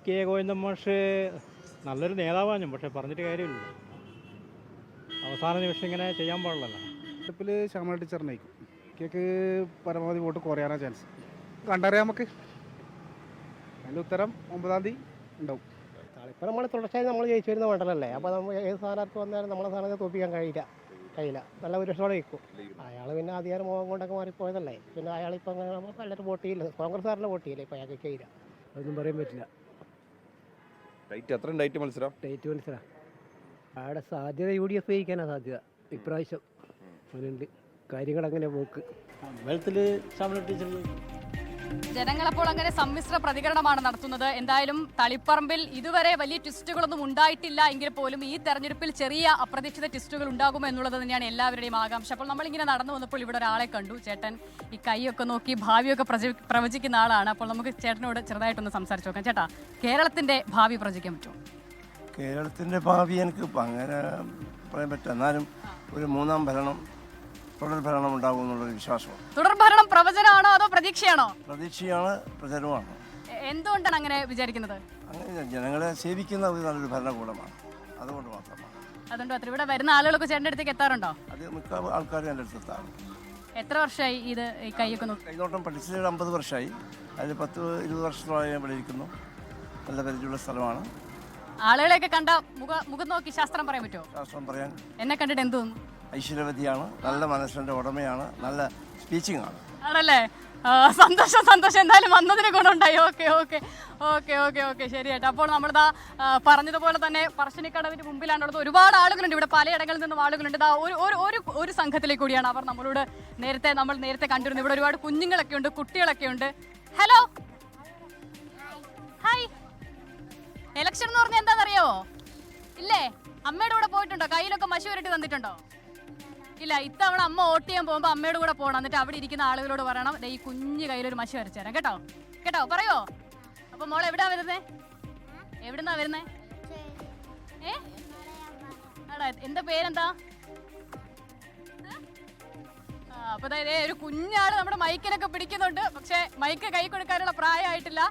K Govindan മാഷ് നല്ലൊരു നേതാവാണ്, പക്ഷെ പറഞ്ഞിട്ട് കാര്യമില്ല. അവസാന നിമിഷം ഇങ്ങനെ ചെയ്യാൻ പാടില്ലല്ലോ. ിൽ ശ്യാമള ടീച്ചറിനായിരിക്കും. കേക്ക് പരമാവധി വോട്ട് കുറയാനാ ചാൻസ്. കണ്ടറിയാം നമുക്ക്. അതിൻ്റെ ഉത്തരം 9-ാം തീയതി ഉണ്ടാവും. ഇപ്പം നമ്മൾ തുടർച്ചയായി നമ്മൾ ജയിച്ചു വരുന്ന മണ്ഡലമല്ലേ. അപ്പോൾ നമ്മൾ ഏത് സ്ഥാനാർത്ഥി വന്നാലും നമ്മളെ സ്ഥാനത്ത് തോൽപ്പിക്കാൻ കഴിയില്ല. നല്ല ഭൂരിപക്ഷത്തോടെ നിൽക്കും. അയാൾ പിന്നെ അധികാരം മോഹം കൊണ്ടൊക്കെ മാറിപ്പോയതല്ലേ. പിന്നെ അയാളിപ്പോൾ എല്ലാവരും വോട്ട് ചെയ്യില്ല. കോൺഗ്രസ്സുകാരുടെ വോട്ട് ചെയ്യില്ല. ഇപ്പോൾ അയാൾക്ക് കഴിയില്ല. അതൊന്നും പറയാൻ പറ്റില്ല. ഡേറ്റ് മത്സരം അവിടെ സാധ്യത UDF ജയിക്കാനാണ് സാധ്യത ഇപ്രാവശ്യം. അതിനുണ്ട് കാര്യങ്ങൾ അങ്ങനെ പോക്ക്. അമ്പലത്തിൽ ശ്യാമള ടീച്ചർ ജനങ്ങളപ്പോൾ അങ്ങനെ സമ്മിശ്ര പ്രതികരണമാണ് നടത്തുന്നത്. എന്തായാലും തളിപ്പറമ്പിൽ ഇതുവരെ വലിയ ട്വിസ്റ്റുകളൊന്നും ഉണ്ടായിട്ടില്ല എങ്കിൽ പോലും ഈ തെരഞ്ഞെടുപ്പിൽ ചെറിയ അപ്രതീക്ഷിത ട്വിസ്റ്റുകൾ ഉണ്ടാകുമോ എന്നുള്ളത് തന്നെയാണ് എല്ലാവരുടെയും ആകാംക്ഷ. അപ്പോൾ നമ്മളിങ്ങനെ നടന്നു വന്നപ്പോൾ ഇവിടെ ഒരാളെ കണ്ടു. ചേട്ടൻ ഈ കൈയൊക്കെ നോക്കി ഭാവിയൊക്കെ പ്രവചിക്കുന്ന ആളാണ്. അപ്പോൾ നമുക്ക് ചേട്ടനോട് ചെറുതായിട്ടൊന്ന് സംസാരിച്ച് നോക്കാം. ചേട്ടാ, കേരളത്തിന്റെ ഭാവി പ്രവചിക്കാൻ പറ്റുമോ? കേരളത്തിൻ്റെ ഭാവി എനിക്ക് അങ്ങനെ പറയാൻ പറ്റും. എന്നാലും ഒരു മൂന്നാം ഭരണം, തുടർ ഭരണം ഉണ്ടാകും എന്നുള്ളൊരു വിശ്വാസമാണ്. തുടർ ഭരണം പ്രവചനമാണോ അതോ പ്രതീക്ഷയാണോ? പ്രതീക്ഷയാണ്, പ്രചരണമാണ്. എന്തുകൊണ്ടാണ് അങ്ങനെ വിചാരിക്കുന്നത്? അങ്ങനെ ജനങ്ങളെ സേവിക്കുന്ന ഒരു നല്ലൊരു ഭരണകൂടമാണ്, അതുകൊണ്ട് മാത്രമാണ്. അതുകൊണ്ട് അത്ര ഇവിടെ വരുന്ന ആളുകളൊക്കെ ചേട്ടൻ്റെ അടുത്തേക്ക് എത്താറുണ്ടോ? അത് മിക്ക ആൾക്കാരും എൻ്റെ അടുത്ത് എത്താണ്. എത്ര വർഷമായി ഇത് ഈ കൈയൊക്കെ നോക്കി? കൈനോട്ടം പഠിച്ചത് 50 വർഷമായി. അതിൽ 10-20 വർഷത്തോളം ഞാൻ ഇവിടെ ഇരിക്കുന്നു. നല്ല പരിചയമുള്ള സ്ഥലമാണ്. ആളുകളെയൊക്കെ കണ്ട മുഖം നോക്കി ശാസ്ത്രം പറയാൻ പറ്റുമോ? ശാസ്ത്രം പറയാൻ എന്നെ കണ്ടിട്ട് എന്ത് തോന്നുന്നു? ഐശ്വര്യവതിയാണ്, നല്ല മനസ്സിൻ്റെ ഉടമയാണ്, നല്ല സ്പീച്ചിങ് ആണ്. ആണല്ലേ? സന്തോഷം. എന്തായാലും വന്നതിന് ഗുണമുണ്ടായി. ഓക്കെ ശരി ചേട്ടാ. അപ്പോൾ നമ്മളിതാ പറഞ്ഞതുപോലെ തന്നെ പറശ്ശിനിക്കടവിന് മുമ്പിലാണുള്ളത്. ഒരുപാട് ആളുകളുണ്ട് ഇവിടെ, പലയിടങ്ങളിൽ നിന്നും ആളുകളുണ്ട്. ഇതാ ഒരു സംഘത്തിലേക്ക് കൂടിയാണ് അവർ നമ്മളോട് നമ്മൾ നേരത്തെ കണ്ടിരുന്നു. ഇവിടെ ഒരുപാട് കുഞ്ഞുങ്ങളൊക്കെ ഉണ്ട്, കുട്ടികളൊക്കെ ഉണ്ട്. Hello, hi. ഇലക്ഷൻ എന്ന് പറഞ്ഞാൽ എന്താണെന്നറിയാവോ? ഇല്ലേ? അമ്മയുടെ കൂടെ പോയിട്ടുണ്ടോ? കയ്യിലൊക്കെ മഷി വരട്ടി തന്നിട്ടുണ്ടോ? ഇല്ല. ഇത്തവണ അമ്മ വോട്ട് ചെയ്യാൻ പോകുമ്പോൾ അമ്മയുടെ കൂടെ പോകണം. എന്നിട്ട് അവിടെ ഇരിക്കുന്ന ആളുകളോട് പറയണം, ഈ കുഞ്ഞു കയ്യിലൊരു മഷി വരച്ചു തരാം. കേട്ടോ? പറയോ? അപ്പൊ മോൾ എവിടാ വരുന്നേ? എവിടുന്നാ വരുന്നേ? എന്താ പേരെന്താ? അപ്പൊ ഒരു കുഞ്ഞാള് നമ്മുടെ മൈക്കിനൊക്കെ പിടിക്കുന്നുണ്ട്. പക്ഷെ മൈക്ക് കൈ കൊടുക്കാനുള്ള പ്രായമായിട്ടില്ല.